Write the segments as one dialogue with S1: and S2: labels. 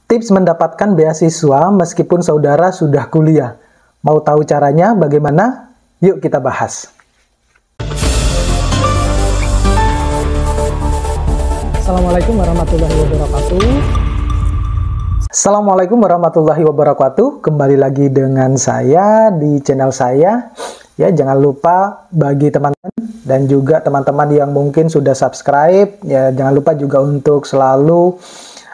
S1: Tips mendapatkan beasiswa meskipun saudara sudah kuliah. Mau tahu caranya bagaimana? Yuk kita bahas. Assalamualaikum warahmatullahi wabarakatuh. Assalamualaikum warahmatullahi wabarakatuh. Kembali lagi dengan saya di channel saya. Ya, jangan lupa bagi teman-teman dan juga teman-teman yang mungkin sudah subscribe, ya jangan lupa juga untuk selalu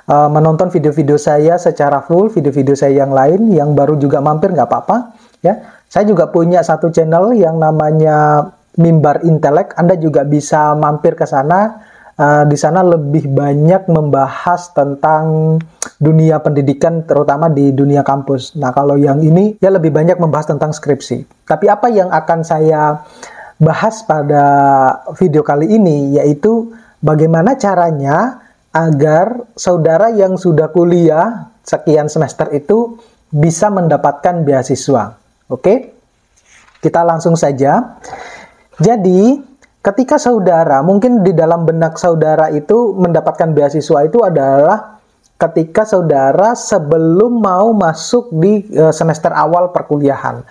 S1: menonton video-video saya secara full, video-video saya yang lain. Yang baru juga mampir nggak apa-apa ya. Saya juga punya satu channel yang namanya Mimbar Intelek. Anda juga bisa mampir ke sana. Di sana lebih banyak membahas tentang dunia pendidikan, terutama di dunia kampus. Nah, kalau yang ini ya lebih banyak membahas tentang skripsi. Tapi apa yang akan saya bahas pada video kali ini yaitu bagaimana caranya agar saudara yang sudah kuliah sekian semester itu bisa mendapatkan beasiswa. Oke? Kita langsung saja. Jadi, ketika saudara, mungkin di dalam benak saudara itu mendapatkan beasiswa itu adalah ketika saudara sebelum mau masuk di semester awal perkuliahan.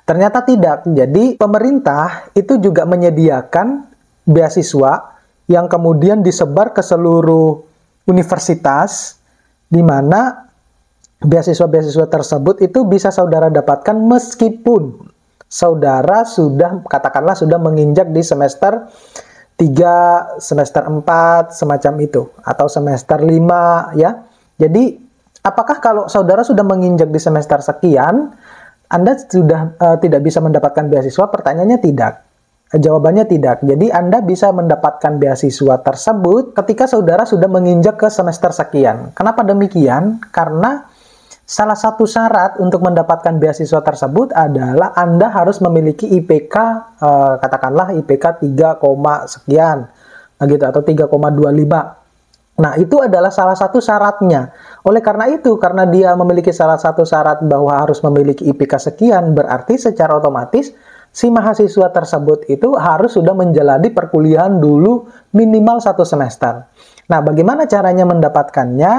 S1: Ternyata tidak. Jadi, pemerintah itu juga menyediakan beasiswa yang kemudian disebar ke seluruh universitas, di mana beasiswa-beasiswa tersebut itu bisa saudara dapatkan meskipun saudara sudah, katakanlah sudah menginjak di semester 3, semester 4, semacam itu, atau semester 5 ya. Jadi, apakah kalau saudara sudah menginjak di semester sekian, Anda sudah tidak bisa mendapatkan beasiswa? Pertanyaannya tidak. Jawabannya tidak. Jadi Anda bisa mendapatkan beasiswa tersebut ketika saudara sudah menginjak ke semester sekian. Kenapa demikian? Karena salah satu syarat untuk mendapatkan beasiswa tersebut adalah Anda harus memiliki IPK, katakanlah IPK 3, sekian, gitu, atau 3,25. Nah, itu adalah salah satu syaratnya. Oleh karena itu, karena dia memiliki salah satu syarat bahwa harus memiliki IPK sekian, berarti secara otomatis si mahasiswa tersebut itu harus sudah menjalani perkuliahan dulu minimal 1 semester. Nah, bagaimana caranya mendapatkannya?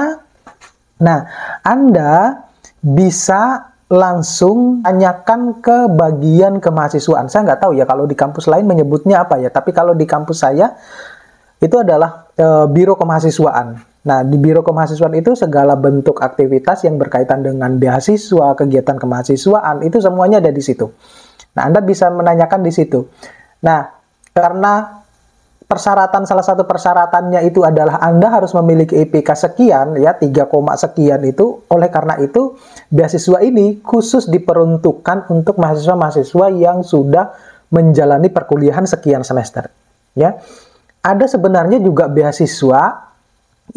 S1: Nah, Anda bisa langsung tanyakan ke bagian kemahasiswaan. Saya nggak tahu ya kalau di kampus lain menyebutnya apa ya, tapi kalau di kampus saya itu adalah Biro Kemahasiswaan. Nah, di Biro Kemahasiswaan itu segala bentuk aktivitas yang berkaitan dengan beasiswa, kegiatan kemahasiswaan, itu semuanya ada di situ. Nah, Anda bisa menanyakan di situ. Nah, karena persyaratan, salah satu persyaratannya itu adalah Anda harus memiliki IPK sekian, ya 3, sekian itu. Oleh karena itu, beasiswa ini khusus diperuntukkan untuk mahasiswa-mahasiswa yang sudah menjalani perkuliahan sekian semester. Ya, ada sebenarnya juga beasiswa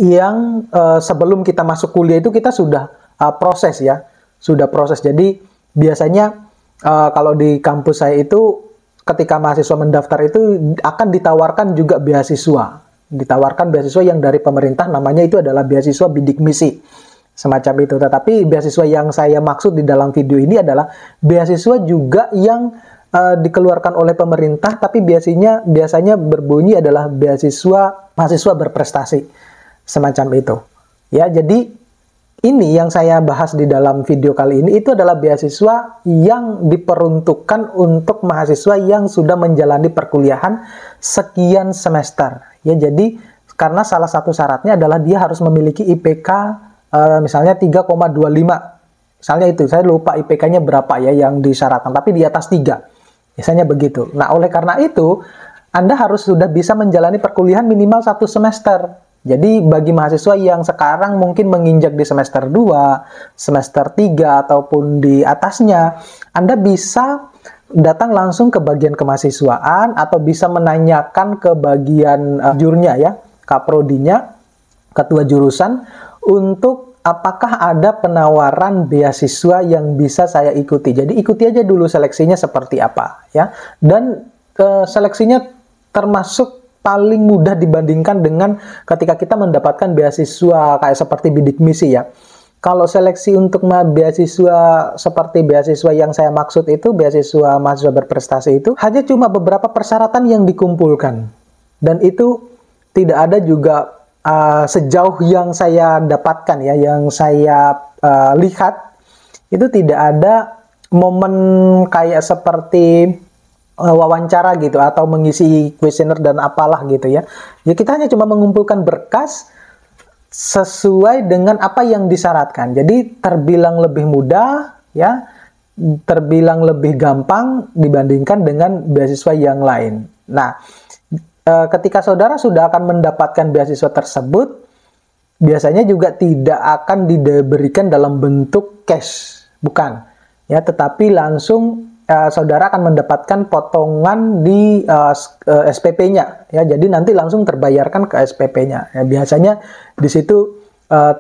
S1: yang sebelum kita masuk kuliah itu kita sudah proses ya, sudah proses. Jadi biasanya kalau di kampus saya itu ketika mahasiswa mendaftar itu akan ditawarkan juga beasiswa. Ditawarkan beasiswa yang dari pemerintah, namanya itu adalah beasiswa bidik misi. Semacam itu. Tetapi beasiswa yang saya maksud di dalam video ini adalah beasiswa juga yang dikeluarkan oleh pemerintah, tapi biasanya berbunyi adalah beasiswa mahasiswa berprestasi. Semacam itu. Ya, jadi ini yang saya bahas di dalam video kali ini itu adalah beasiswa yang diperuntukkan untuk mahasiswa yang sudah menjalani perkuliahan sekian semester. Ya, jadi karena salah satu syaratnya adalah dia harus memiliki IPK misalnya 3,25. Misalnya itu, saya lupa IPK-nya berapa ya yang disyaratkan, tapi di atas 3. Biasanya begitu. Nah, oleh karena itu, Anda harus sudah bisa menjalani perkuliahan minimal 1 semester. Jadi bagi mahasiswa yang sekarang mungkin menginjak di semester 2, semester 3, ataupun di atasnya, Anda bisa datang langsung ke bagian kemahasiswaan atau bisa menanyakan ke bagian jurnya ya, kaprodinya, ketua jurusan, untuk apakah ada penawaran beasiswa yang bisa saya ikuti. Jadi ikuti aja dulu seleksinya seperti apa ya. Dan seleksinya termasuk paling mudah dibandingkan dengan ketika kita mendapatkan beasiswa kayak seperti bidik misi ya. Kalau seleksi untuk beasiswa seperti beasiswa yang saya maksud itu, beasiswa mahasiswa berprestasi itu, hanya cuma beberapa persyaratan yang dikumpulkan. Dan itu tidak ada juga sejauh yang saya dapatkan ya, yang saya lihat, itu tidak ada momen kayak seperti wawancara gitu atau mengisi kuesioner dan apalah gitu ya. Ya kita hanya cuma mengumpulkan berkas sesuai dengan apa yang disyaratkan. Jadi terbilang lebih mudah ya, terbilang lebih gampang dibandingkan dengan beasiswa yang lain. Nah, ketika saudara sudah akan mendapatkan beasiswa tersebut, biasanya juga tidak akan diberikan dalam bentuk cash, bukan ya, tetapi langsung saudara akan mendapatkan potongan di SPP-nya ya, jadi nanti langsung terbayarkan ke SPP-nya ya, biasanya di situ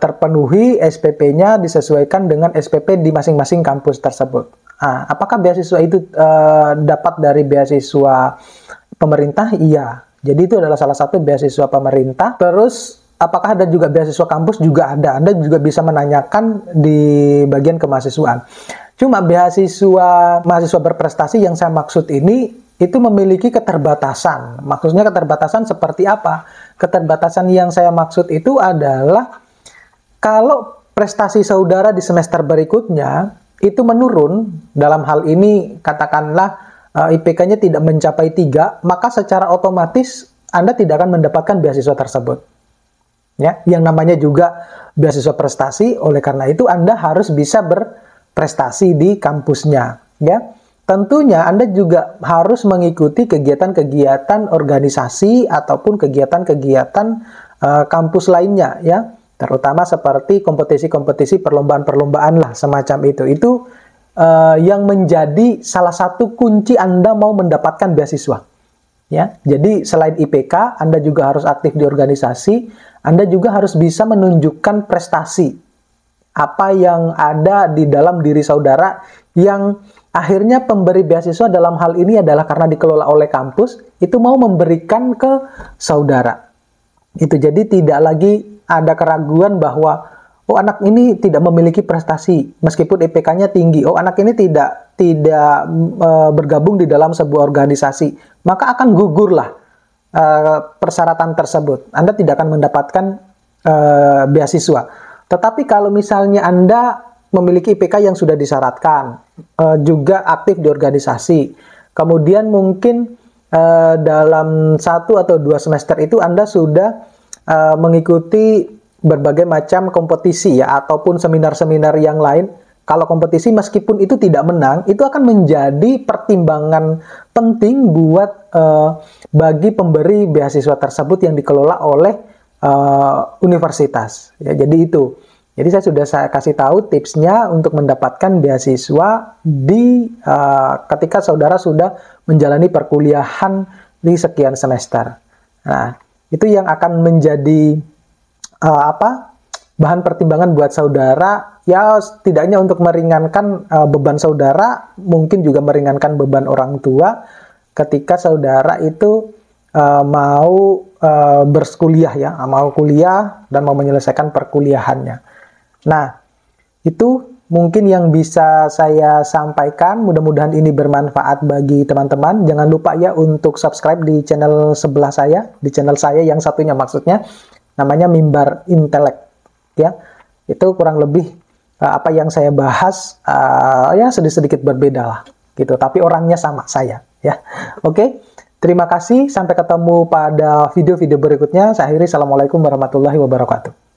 S1: terpenuhi SPP-nya disesuaikan dengan SPP di masing-masing kampus tersebut. Nah, apakah beasiswa itu dapat dari beasiswa pemerintah? Iya. Jadi itu adalah salah satu beasiswa pemerintah. Terus apakah ada juga beasiswa kampus? Juga ada. Anda juga bisa menanyakan di bagian kemahasiswaan. Cuma beasiswa mahasiswa berprestasi yang saya maksud ini itu memiliki keterbatasan. Maksudnya keterbatasan seperti apa? Keterbatasan yang saya maksud itu adalah kalau prestasi saudara di semester berikutnya itu menurun, dalam hal ini katakanlah IPK-nya tidak mencapai 3, maka secara otomatis Anda tidak akan mendapatkan beasiswa tersebut. Ya, yang namanya juga beasiswa prestasi, oleh karena itu Anda harus bisa berprestasi di kampusnya. Ya, tentunya Anda juga harus mengikuti kegiatan-kegiatan organisasi ataupun kegiatan-kegiatan kampus lainnya, ya, terutama seperti kompetisi-kompetisi, perlombaan-perlombaan lah semacam itu. Itu yang menjadi salah satu kunci Anda mau mendapatkan beasiswa. Ya, jadi selain IPK, Anda juga harus aktif di organisasi, Anda juga harus bisa menunjukkan prestasi apa yang ada di dalam diri saudara, yang akhirnya pemberi beasiswa dalam hal ini adalah karena dikelola oleh kampus, itu mau memberikan ke saudara. Itu jadi tidak lagi ada keraguan bahwa oh anak ini tidak memiliki prestasi meskipun IPK-nya tinggi. Oh anak ini tidak bergabung di dalam sebuah organisasi, maka akan gugurlah persyaratan tersebut. Anda tidak akan mendapatkan beasiswa. Tetapi kalau misalnya Anda memiliki IPK yang sudah disyaratkan, juga aktif di organisasi, kemudian mungkin dalam 1 atau 2 semester itu Anda sudah mengikuti berbagai macam kompetisi ya, ataupun seminar-seminar yang lain. Kalau kompetisi meskipun itu tidak menang, itu akan menjadi pertimbangan penting buat bagi pemberi beasiswa tersebut yang dikelola oleh universitas. Ya, jadi itu. Jadi saya kasih tahu tipsnya untuk mendapatkan beasiswa di ketika saudara sudah menjalani perkuliahan di sekian semester. Nah, itu yang akan menjadi bahan pertimbangan buat saudara, ya setidaknya untuk meringankan beban saudara, mungkin juga meringankan beban orang tua ketika saudara itu mau berkuliah ya, mau kuliah dan mau menyelesaikan perkuliahannya. Nah, itu mungkin yang bisa saya sampaikan. Mudah-mudahan ini bermanfaat bagi teman-teman. Jangan lupa ya untuk subscribe di channel sebelah saya, di channel saya yang satunya maksudnya, namanya Mimbar Intelek. Ya, itu kurang lebih apa yang saya bahas ya sedikit berbeda lah gitu, tapi orangnya sama saya ya. Oke, terima kasih, sampai ketemu pada video-video berikutnya. Saya akhiri, assalamualaikum warahmatullahi wabarakatuh.